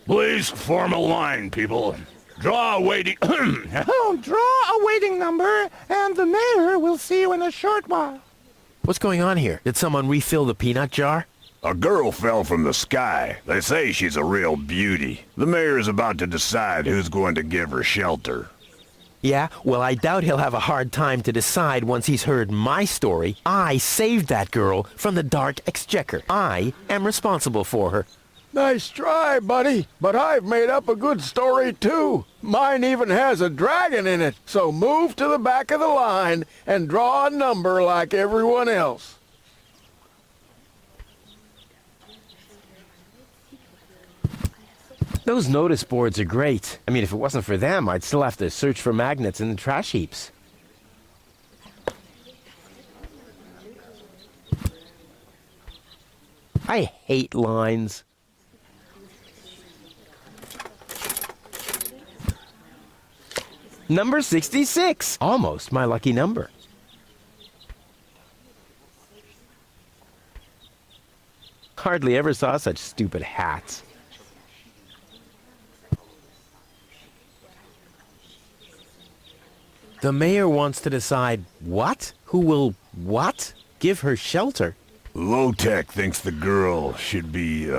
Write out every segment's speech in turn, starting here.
Please form a line, people. Draw a waiting... Oh, draw a waiting number, and the mayor will see you in a short while. What's going on here? Did someone refill the peanut jar? A girl fell from the sky. They say she's a real beauty. The mayor's about to decide who's going to give her shelter. Yeah? Well, I doubt he'll have a hard time to decide once he's heard my story. I saved that girl from the dark exchequer. I am responsible for her. Nice try, buddy, but I've made up a good story too. Mine even has a dragon in it, so move to the back of the line and draw a number like everyone else. Those notice boards are great. I mean, if it wasn't for them, I'd still have to search for magnets in the trash heaps. I hate lines. Number 66! Almost my lucky number. Hardly ever saw such stupid hats. The mayor wants to decide what? Who will what? Give her shelter? Low-Tech thinks the girl should be,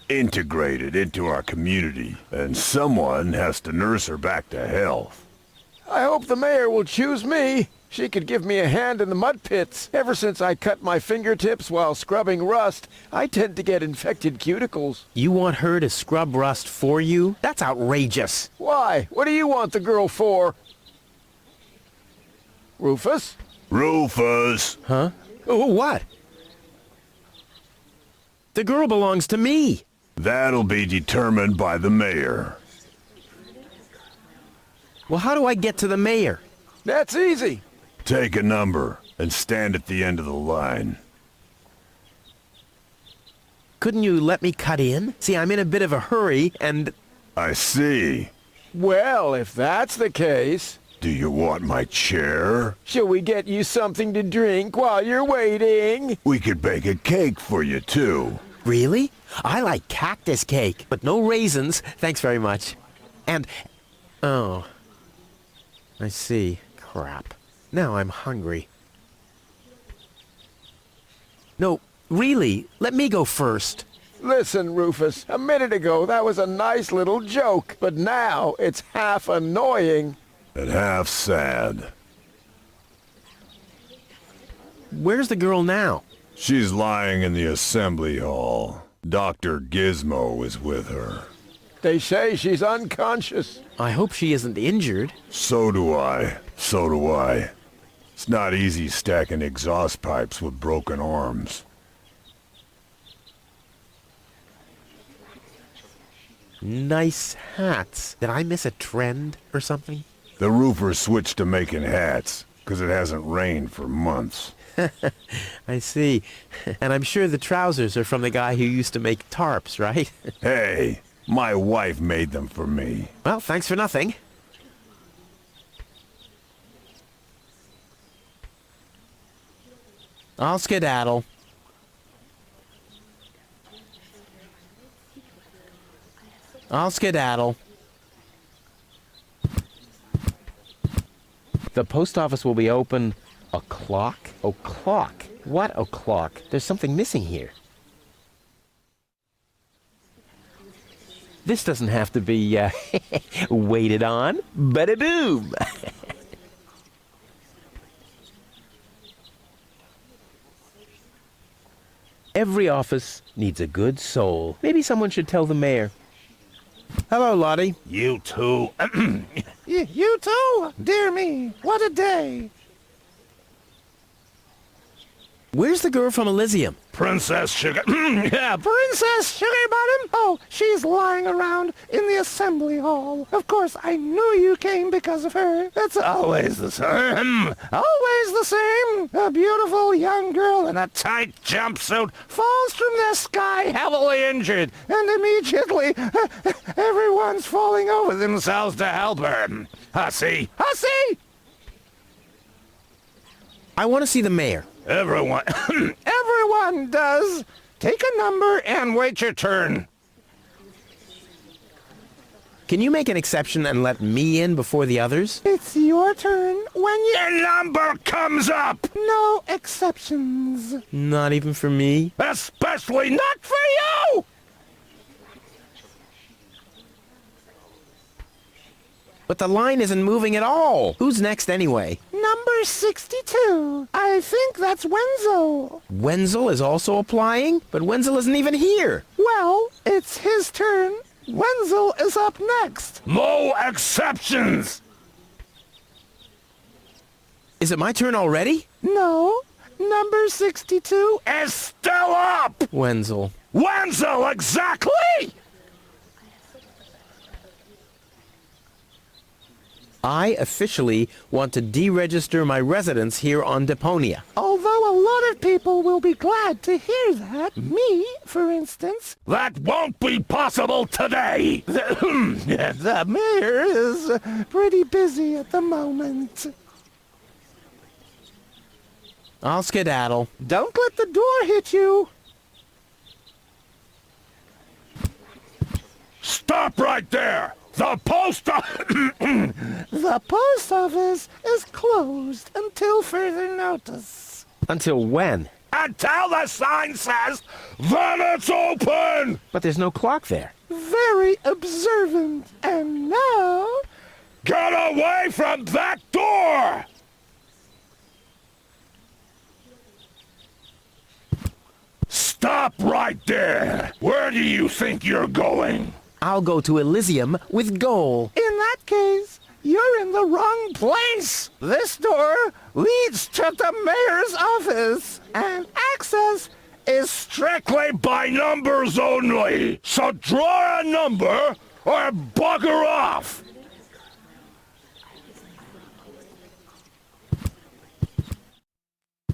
integrated into our community, and someone has to nurse her back to health. I hope the mayor will choose me. She could give me a hand in the mud pits. Ever since I cut my fingertips while scrubbing rust, I tend to get infected cuticles. You want her to scrub rust for you? That's outrageous. Why? What do you want the girl for? Rufus? Rufus! Huh? Oh, what? The girl belongs to me. That'll be determined by the mayor. Well, how do I get to the mayor? That's easy. Take a number and stand at the end of the line. Couldn't you let me cut in? See, I'm in a bit of a hurry, and... I see. Well, if that's the case... Do you want my chair? Shall we get you something to drink while you're waiting? We could bake a cake for you, too. Really? I like cactus cake, but no raisins. Thanks very much. And... Oh. I see. Crap. Now I'm hungry. No, really, let me go first. Listen, Rufus, a minute ago that was a nice little joke, but now it's half annoying. And half sad. Where's the girl now? She's lying in the assembly hall. Dr. Gizmo is with her. They say she's unconscious. I hope she isn't injured. So do I. So do I. It's not easy stacking exhaust pipes with broken arms. Nice hats. Did I miss a trend or something? The roofer switched to making hats, 'cause it hasn't rained for months. I see. And I'm sure the trousers are from the guy who used to make tarps, right? Hey, my wife made them for me. Well, thanks for nothing. I'll skedaddle. I'll skedaddle. The post office will be open o'clock? O'clock? What o'clock? There's something missing here. This doesn't have to be, waited on. Bada-boom! Every office needs a good soul. Maybe someone should tell the mayor. Hello, Lottie. You too. You too? Dear me, what a day. Where's the girl from Elysium? Princess Sugar. Yeah, Princess Sugarbottom? Oh, she's lying around in the assembly hall. Of course, I knew you came because of her. That's always the same. Always the same. A beautiful young girl in a tight jumpsuit falls from the sky heavily injured, and immediately everyone's falling over themselves to help her. Hussy! Hussy! I want to see the mayor. Everyone. Everyone does. Take a number and wait your turn. can you make an exception and let me in before the others? It's your turn when you... Your number comes up! No exceptions. Not even for me? Especially not for you! But the line isn't moving at all. Who's next anyway? Number 62. I think that's Wenzel. Wenzel is also applying? But Wenzel isn't even here. Well, it's his turn. Wenzel is up next. No exceptions! Is it my turn already? No. Number 62 Is still up! Wenzel. Wenzel, exactly! I officially want to deregister my residence here on Deponia. Although a lot of people will be glad to hear that. Me, for instance. That won't be possible today! The mayor is pretty busy at the moment. I'll skedaddle. Don't let the door hit you. Stop right there! The post The post office is closed until further notice. Until when? Until the sign says that it's open! But there's no clock there. Very observant. And now... Get away from that door! Stop right there! Where do you think you're going? I'll go to Elysium with Goal. In that case, you're in the wrong place. This door leads to the mayor's office, and access is Strictly by numbers only! So draw a number or bugger off!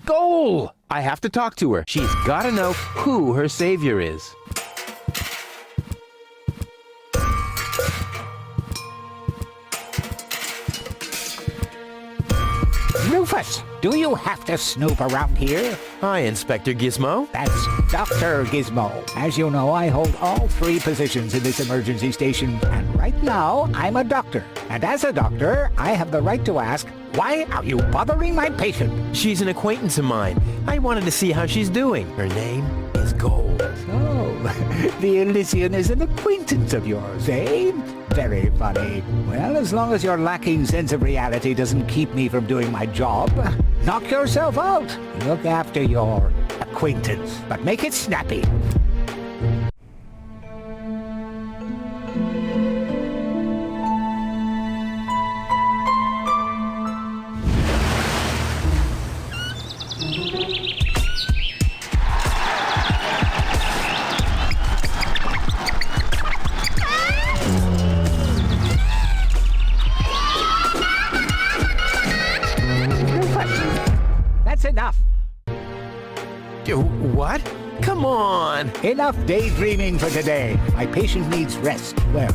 Goal! I have to talk to her. She's got to know who her savior is. Rufus, do you have to snoop around here? Hi, Inspector Gizmo. That's Dr. Gizmo. As you know, I hold all 3 positions in this emergency station, and right now, I'm a doctor. And as a doctor, I have the right to ask, why are you bothering my patient? She's an acquaintance of mine. I wanted to see how she's doing. Her name is Gold. Oh, the Elysian is an acquaintance of yours, eh? Very funny. Well, as long as your lacking sense of reality doesn't keep me from doing my job, knock yourself out. Look after your acquaintance, but make it snappy. That's enough. What? Come on! Enough daydreaming for today. My patient needs rest. Well,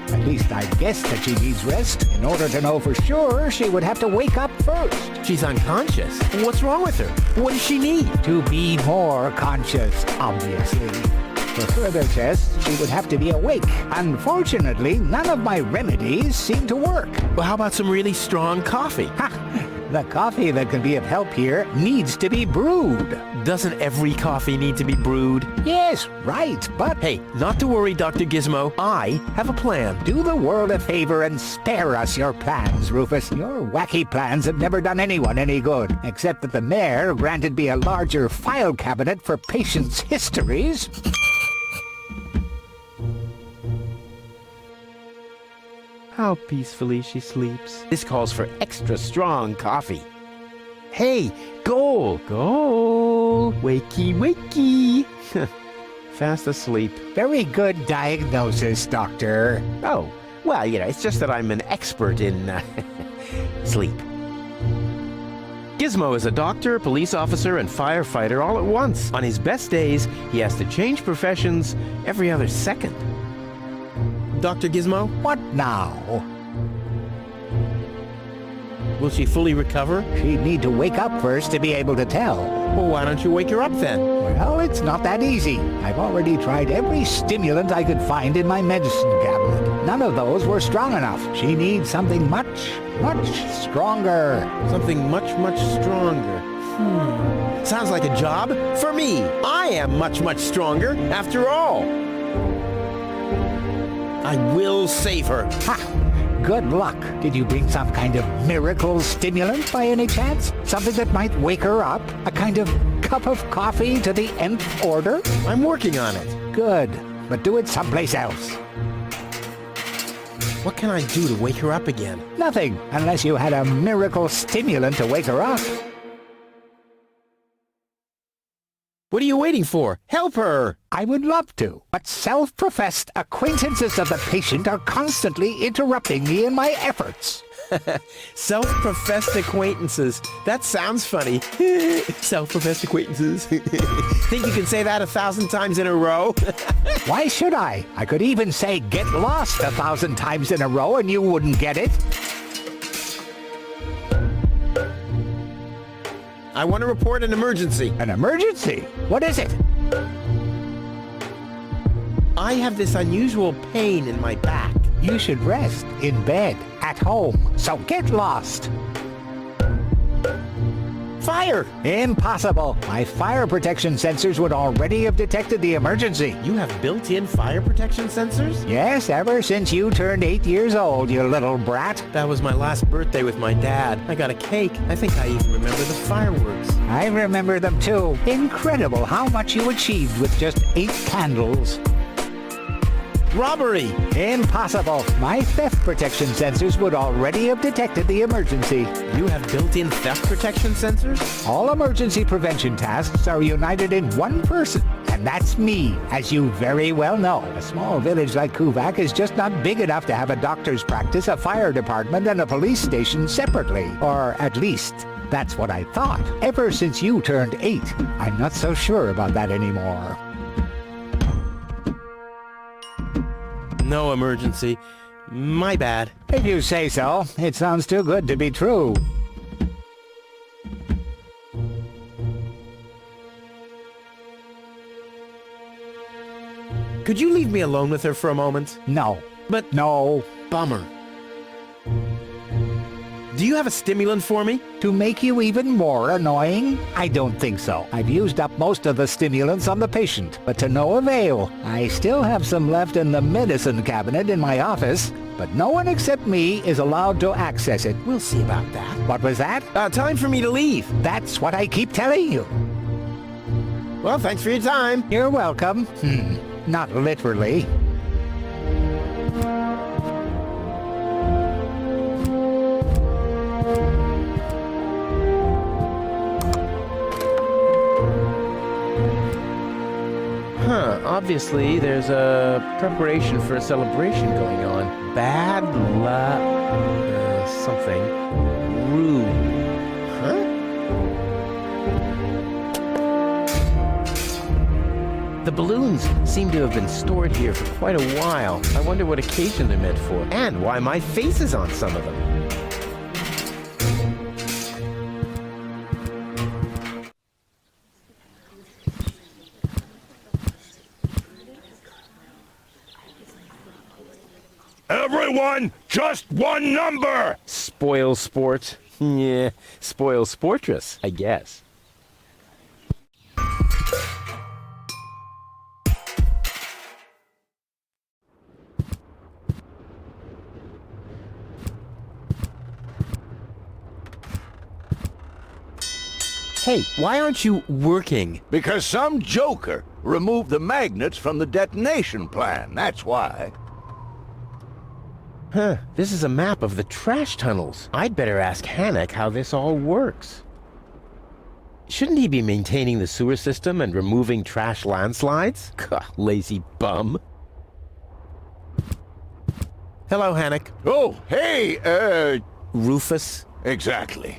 at least I guess that she needs rest. In order to know for sure, she would have to wake up first. She's unconscious. What's wrong with her? What does she need? To be more conscious, obviously. For further tests, she would have to be awake. Unfortunately, none of my remedies seem to work. Well, how about some really strong coffee? Ha! The coffee that can be of help here needs to be brewed. Doesn't every coffee need to be brewed? Yes, right, but Hey, not to worry, Dr. Gizmo. I have a plan. do the world a favor and spare us your plans, Rufus. Your wacky plans have never done anyone any good, except that the mayor granted me a larger file cabinet for patients' histories. How peacefully she sleeps. This calls for extra strong coffee. Hey, Goal! Goal! Wakey, wakey! Fast asleep. Very good diagnosis, Doctor. Oh, well, it's just that I'm an expert in sleep. Gizmo is a doctor, police officer, and firefighter all at once. On his best days, he has to change professions every other second. Dr. Gizmo? What now? Will she fully recover? She'd need to wake up first to be able to tell. Well, why don't you wake her up then? Well, it's not that easy. I've already tried every stimulant I could find in my medicine cabinet. None of those were strong enough. She needs something much, much stronger. Something much, much stronger. Sounds like a job for me. I am much, much stronger after all. I will save her. Ha! Good luck. Did you bring some kind of miracle stimulant by any chance? Something that might wake her up? A kind of cup of coffee to the nth order? I'm working on it. Good, but do it someplace else. What can I do to wake her up again? Nothing, unless you had a miracle stimulant to wake her up. What are you waiting for? Help her! I would love to, but self-professed acquaintances of the patient are constantly interrupting me in my efforts. Self-professed acquaintances. That sounds funny. Self-professed acquaintances. Think you can say that 1,000 times in a row? Why should I? I could even say get lost 1,000 times in a row and you wouldn't get it. I want to report an emergency. An emergency? What is it? I have this unusual pain in my back. You should rest in bed, at home, so get lost. Fire! Impossible. My fire protection sensors would already have detected the emergency. You have built-in fire protection sensors? Yes, ever since you turned 8 years old, you little brat. That was my last birthday with my dad. I got a cake. I think I even remember the fireworks. I remember them too. Incredible how much you achieved with just 8 candles. Robbery! Impossible. My theft protection sensors would already have detected the emergency. You have built-in theft protection sensors? All emergency prevention tasks are united in one person, and that's me, as you very well know. A small village like Kuvak is just not big enough to have a doctor's practice, a fire department, and a police station separately. Or at least, that's what I thought. Ever since you turned 8, I'm not so sure about that anymore. No emergency. My bad. If you say so. It sounds too good to be true. Could you leave me alone with her for a moment? No. But No. bummer. Do you have a stimulant for me? To make you even more annoying? I don't think so. I've used up most of the stimulants on the patient, but to no avail. I still have some left in the medicine cabinet in my office, but no one except me is allowed to access it. We'll see about that. What was that? Time for me to leave. That's what I keep telling you. Well, thanks for your time. You're welcome. Not literally. Obviously, there's a preparation for a celebration going on. Bad luck... something. Rude. Huh? The balloons seem to have been stored here for quite a while. I wonder what occasion they're meant for, and why my face is on some of them. Everyone, just one number! Spoil sport. Yeah, spoil sportress, I guess. Hey, why aren't you working? Because some joker removed the magnets from the detonation plan, that's why. Huh, this is a map of the trash tunnels. I'd better ask Hannock how this all works. Shouldn't he be maintaining the sewer system and removing trash landslides? Gah, lazy bum. Hello, Hannock. Oh, hey, Rufus? exactly.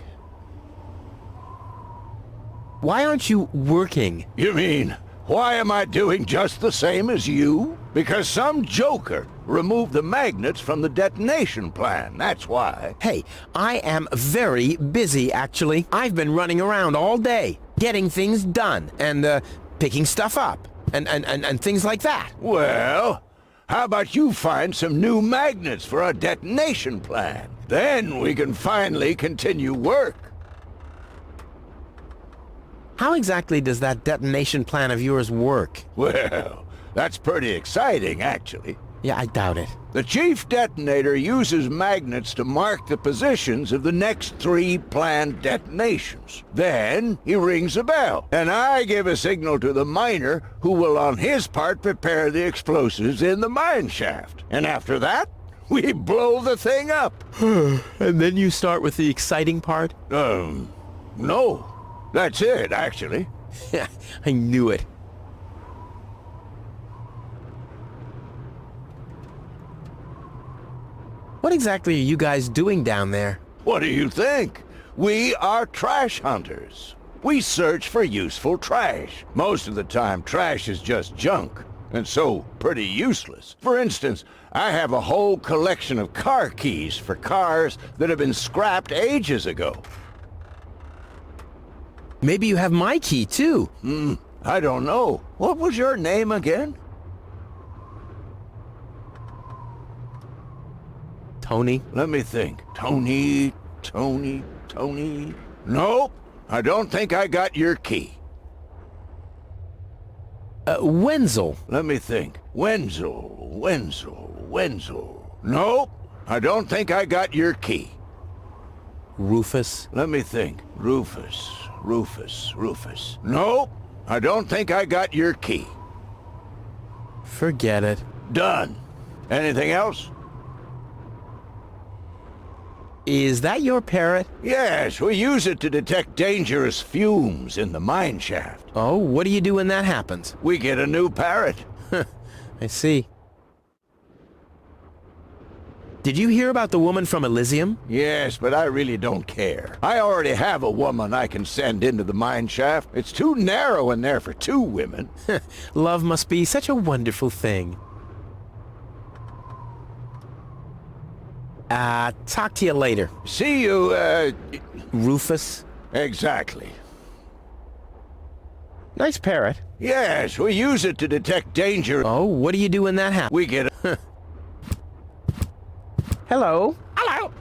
Why aren't you working? You mean, why am I doing just the same as you? Because some joker remove the magnets from the detonation plan, that's why. Hey, I am very busy, actually. I've been running around all day, getting things done, and, picking stuff up, and things like that. Well, how about you find some new magnets for our detonation plan? Then we can finally continue work. How exactly does that detonation plan of yours work? Well, that's pretty exciting, actually. Yeah, I doubt it. The chief detonator uses magnets to mark the positions of the next 3 planned detonations. Then he rings a bell, and I give a signal to the miner who will on his part prepare the explosives in the mine shaft. And after that, we blow the thing up. And then you start with the exciting part? No. That's it, actually. Yeah, I knew it. What exactly are you guys doing down there? What do you think? We are trash hunters. We search for useful trash. Most of the time, trash is just junk, and so pretty useless. For instance, I have a whole collection of car keys for cars that have been scrapped ages ago. Maybe you have my key, too. I don't know. What was your name again? Tony? Let me think. Tony. Nope. I don't think I got your key. Wenzel. Let me think. Wenzel. Nope. I don't think I got your key. Rufus. Let me think. Rufus. Nope. I don't think I got your key. Forget it. Done. Anything else? Is that your parrot? Yes, we use it to detect dangerous fumes in the mine shaft. Oh, what do you do when that happens? We get a new parrot. I see. Did you hear about the woman from Elysium? Yes, but I really don't care. I already have a woman I can send into the mine shaft. It's too narrow in there for 2 women. Love must be such a wonderful thing. Talk to you later. See you, Rufus? Exactly. Nice parrot. Yes, we use it to detect danger. Oh, what do you do when that happens? We get a... Hello? Hello.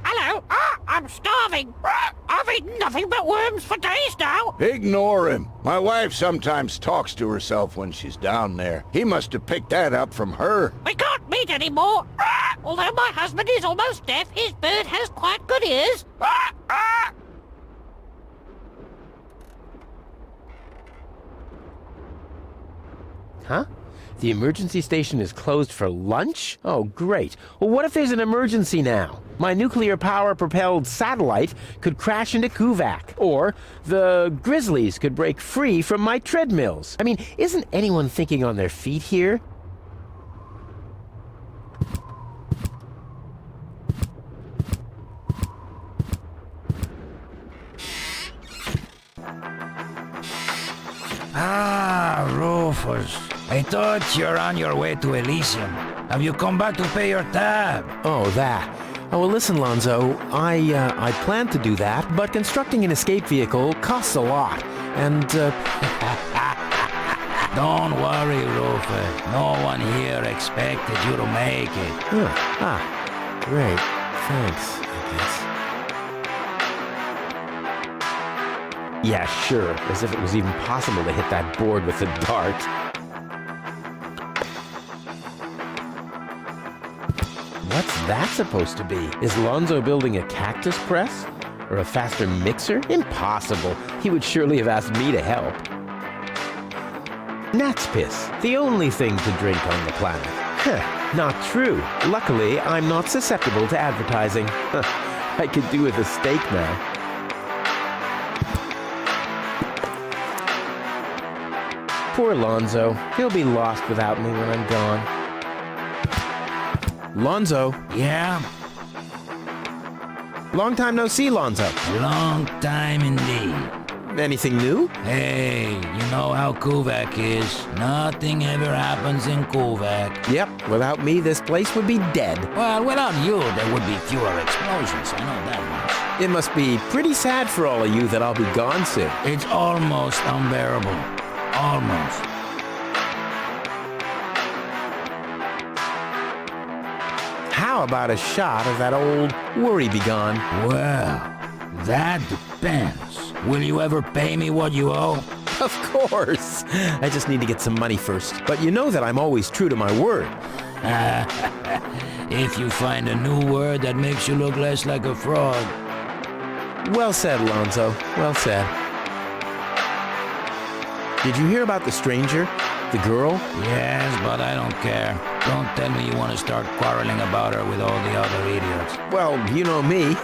I'm starving. I've eaten nothing but worms for days now. Ignore him. My wife sometimes talks to herself when she's down there. He must have picked that up from her. We can't meet anymore. Although my husband is almost deaf, his bird has quite good ears. Huh? The emergency station is closed for lunch? Oh, great. Well, what if there's an emergency now? My nuclear power-propelled satellite could crash into Kuvak. Or the Grizzlies could break free from my treadmills. I mean, isn't anyone thinking on their feet here? Ah, Rufus. I thought you're on your way to Elysium. Have you come back to pay your tab? Oh, that. Oh, well, listen, Lonzo. I planned to do that, but constructing an escape vehicle costs a lot. And, Don't worry, Rufus. No one here expected you to make it. Great. Thanks, I guess. Yeah, sure. As if it was even possible to hit that board with a dart. What's that supposed to be? Is Lonzo building a cactus press? Or a faster mixer? Impossible. He would surely have asked me to help. Gnat's piss. The only thing to drink on the planet. Not true. Luckily, I'm not susceptible to advertising. I could do with a steak now. Poor Lonzo. He'll be lost without me when I'm gone. Lonzo. Yeah? Long time no see, Lonzo. Long time indeed. Anything new? Hey, you know how Kuvak is. Nothing ever happens in Kuvak. Yep, without me, this place would be dead. Well, without you, there would be fewer explosions. I know that much. It must be pretty sad for all of you that I'll be gone soon. It's almost unbearable. Almost. How about a shot of that old worry begone? Well, that depends. Will you ever pay me what you owe? Of course. I just need to get some money first. But you know that I'm always true to my word. If you find a new word that makes you look less like a fraud. Well said, Lonzo. Well said. Did you hear about the stranger? The girl? Yes, but I don't care. Don't tell me you want to start quarreling about her with all the other idiots. Well, you know me.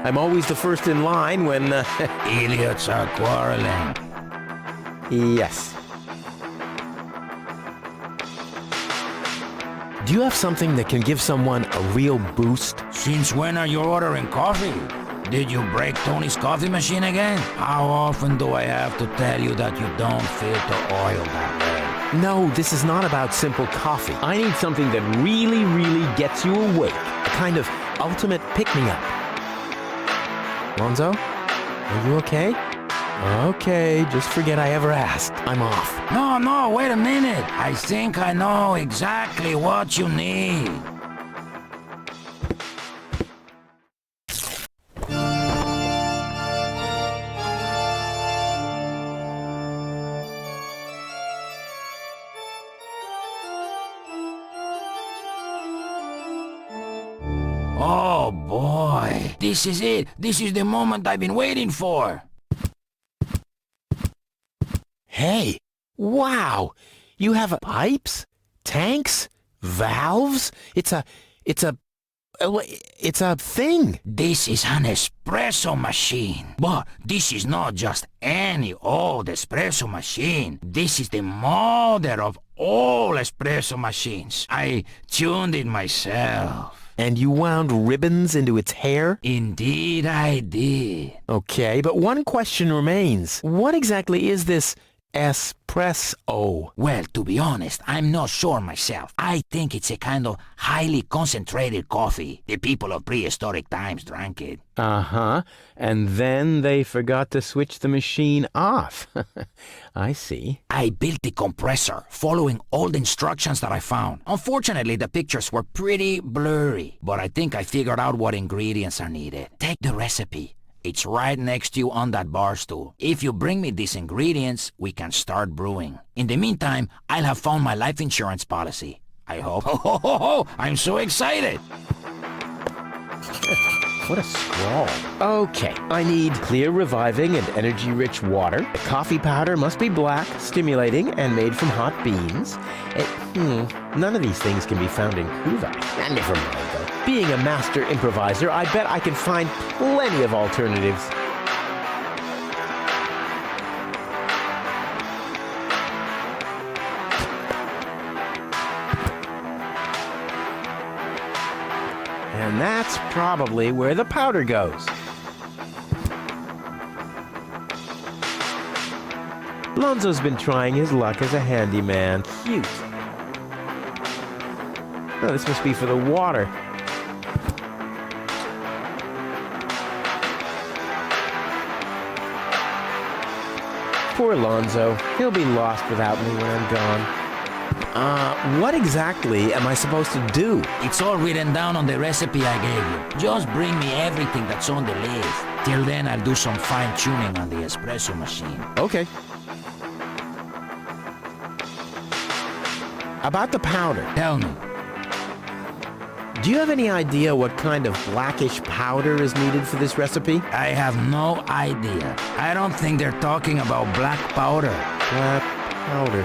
I'm always the first in line when... Idiots are quarreling. Yes. Do you have something that can give someone a real boost? Since when are you ordering coffee? Did you break Tony's coffee machine again? How often do I have to tell you that you don't filter oil that way? No, this is not about simple coffee. I need something that really, really gets you awake. A kind of ultimate pick-me-up. Lonzo? Are you okay? Okay, just forget I ever asked. I'm off. No, wait a minute. I think I know exactly what you need. Oh boy, this is it. This is the moment I've been waiting for. Hey, wow! You have pipes, tanks, valves. It's a thing. This is an espresso machine. But this is not just any old espresso machine. This is the mother of all espresso machines. I tuned it myself. And you wound ribbons into its hair? Indeed I did. Okay, but one question remains. What exactly is this espresso? Well, to be honest, I'm not sure myself. I think it's a kind of highly concentrated coffee. The people of prehistoric times drank it. Uh-huh. And then they forgot to switch the machine off. I see. I built the compressor, following all the instructions that I found. Unfortunately, the pictures were pretty blurry, but I think I figured out what ingredients are needed. Take the recipe. It's right next to you on that bar stool. If you bring me these ingredients, we can start brewing. In the meantime, I'll have found my life insurance policy. I hope. Oh, I'm so excited! What a scrawl. Okay, I need clear, reviving, and energy-rich water. The coffee powder must be black, stimulating, and made from hot beans. None of these things can be found in Kuvak. Never mind, though. Being a master improviser, I bet I can find plenty of alternatives. And that's probably where the powder goes. Lonzo's been trying his luck as a handyman. Cute. Oh, this must be for the water. Poor Lonzo. He'll be lost without me when I'm gone. What exactly am I supposed to do? It's all written down on the recipe I gave you. Just bring me everything that's on the list. Till then, I'll do some fine-tuning on the espresso machine. Okay. About the powder. Tell me. Do you have any idea what kind of blackish powder is needed for this recipe? I have no idea. I don't think they're talking about black powder. Black powder.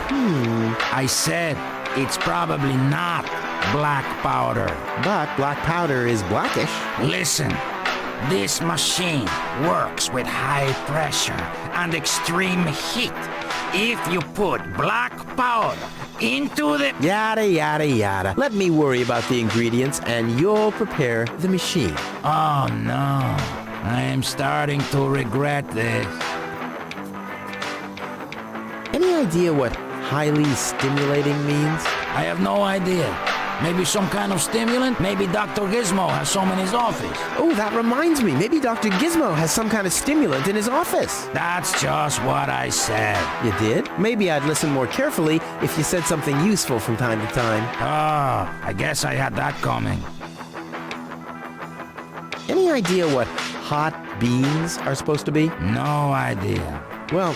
I said it's probably not black powder. But black powder is blackish. Listen, this machine works with high pressure and extreme heat. If you put black powder into the... Yada, yada, yada. Let me worry about the ingredients and you'll prepare the machine. Oh no, I am starting to regret this. idea what highly stimulating means? I have no idea. Maybe some kind of stimulant? Maybe Dr. Gizmo has some in his office. Oh, that reminds me. Maybe Dr. Gizmo has some kind of stimulant in his office. That's just what I said. You did? Maybe I'd listen more carefully if you said something useful from time to time. Ah, I guess I had that coming. Any idea what hot beans are supposed to be? No idea. Well,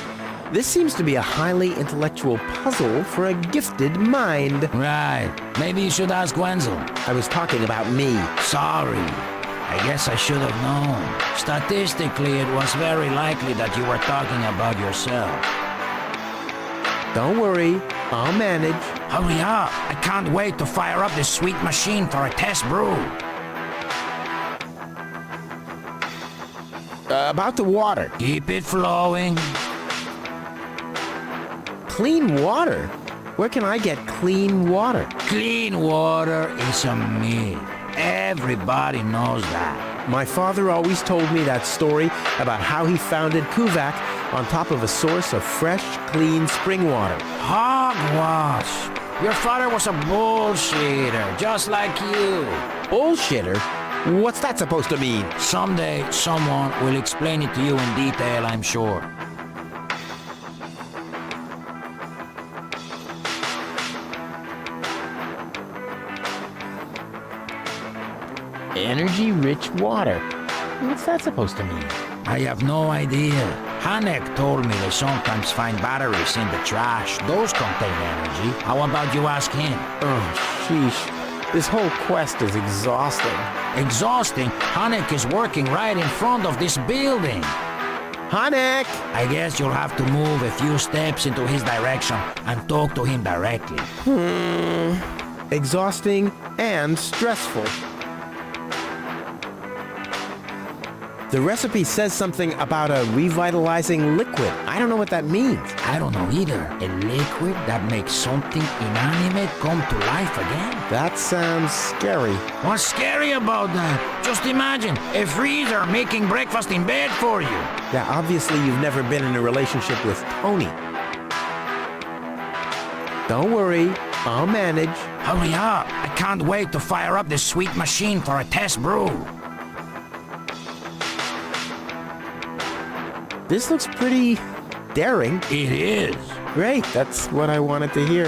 this seems to be a highly intellectual puzzle for a gifted mind. Right. Maybe you should ask Wenzel. I was talking about me. Sorry. I guess I should have known. Statistically, it was very likely that you were talking about yourself. Don't worry, I'll manage. Hurry up. I can't wait to fire up this sweet machine for a test brew. About the water. Keep it flowing. Clean water? Where can I get clean water? Clean water is a myth. Everybody knows that. My father always told me that story about how he founded Kuvak on top of a source of fresh, clean spring water. Hogwash. Your father was a bullshitter, just like you. Bullshitter? What's that supposed to mean? Someday, someone will explain it to you in detail, I'm sure. Energy-rich water. What's that supposed to mean? I have no idea. Hanek told me they sometimes find batteries in the trash. Those contain energy. How about you ask him? Oh, sheesh. This whole quest is exhausting. Exhausting? Hanek is working right in front of this building. Hanek! I guess you'll have to move a few steps into his direction and talk to him directly. Exhausting and stressful. The recipe says something about a revitalizing liquid. I don't know what that means. I don't know either. A liquid that makes something inanimate come to life again? That sounds scary. What's scary about that? Just imagine, a freezer making breakfast in bed for you. Yeah, obviously you've never been in a relationship with Tony. Don't worry, I'll manage. Hurry up. I can't wait to fire up this sweet machine for a test brew. This looks pretty daring. It is. Great, that's what I wanted to hear.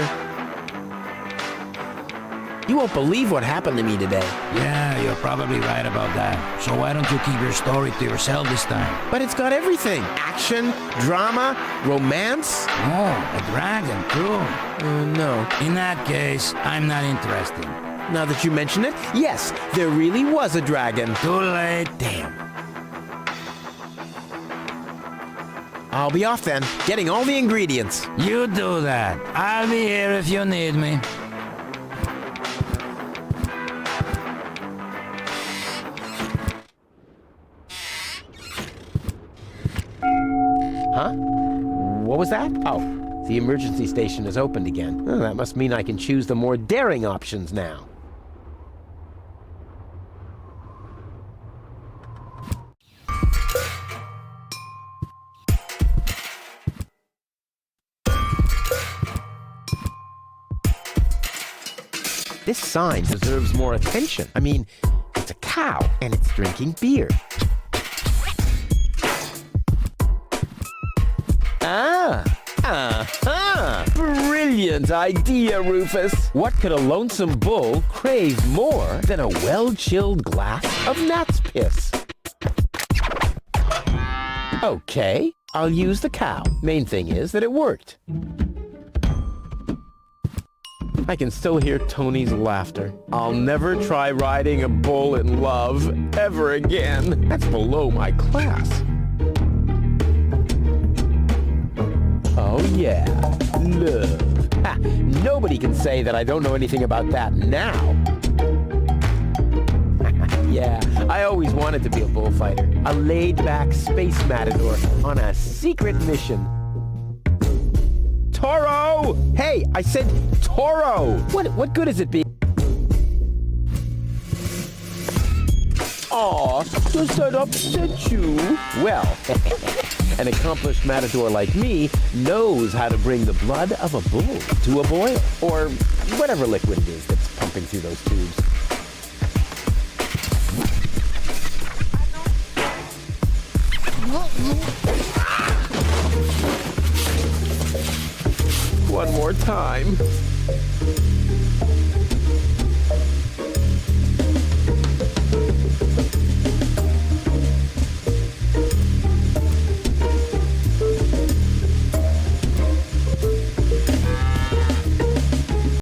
You won't believe what happened to me today. Yeah, you're probably right about that. So why don't you keep your story to yourself this time? But it's got everything. Action, drama, romance. Oh, a dragon, too. No. In that case, I'm not interested. Now that you mention it, yes, there really was a dragon. Too late. Damn. I'll be off then, getting all the ingredients. You do that. I'll be here if you need me. Huh? What was that? Oh, the emergency station is opened again. Oh, that must mean I can choose the more daring options now. This sign deserves more attention. I mean, it's a cow, and it's drinking beer. Brilliant idea, Rufus. What could a lonesome bull crave more than a well-chilled glass of gnat's piss? Okay, I'll use the cow. Main thing is that it worked. I can still hear Tony's laughter. I'll never try riding a bull in love ever again. That's below my class. Oh yeah, love. Ha, nobody can say that I don't know anything about that now. Yeah, I always wanted to be a bullfighter. A laid-back space matador on a secret mission. Toro! Hey, I said Toro! What good is it being? Aw, does that upset you? Well, An accomplished matador like me knows how to bring the blood of a bull to a boil, or whatever liquid it is that's pumping through those tubes. One more time.